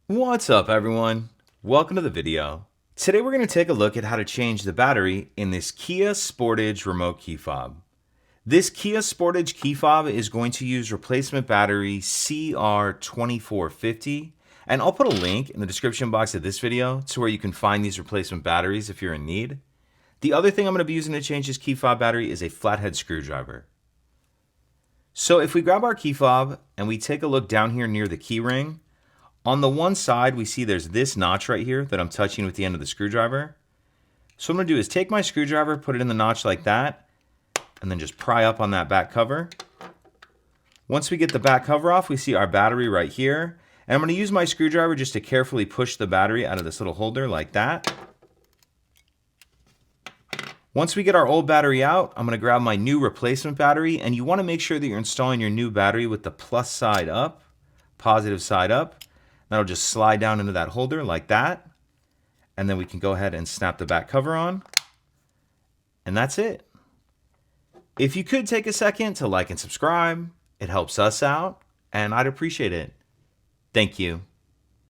What's up everyone? Welcome to the video. Today we're going to take a look at how to change the battery in this Kia Sportage remote key fob. This Kia Sportage key fob is going to use replacement battery CR2450, and I'll put a link in the description box of this video to where you can find these replacement batteries if you're in need. The other thing I'm going to be using to change this key fob battery is a flathead screwdriver. So if we grab our key fob and we take a look down here near the key ring, on the one side, we see there's this notch right here that I'm touching with the end of the screwdriver. So what I'm going to do is take my screwdriver, put it in the notch like that, and then just pry up on that back cover. Once we get the back cover off, we see our battery right here. And I'm going to use my screwdriver just to carefully push the battery out of this little holder like that. Once we get our old battery out, I'm going to grab my new replacement battery, and you want to make sure that you're installing your new battery with the plus side up, positive side up. That'll just slide down into that holder like that. And then we can go ahead and snap the back cover on. And that's it. If you could take a second to like and subscribe, it helps us out, and I'd appreciate it. Thank you.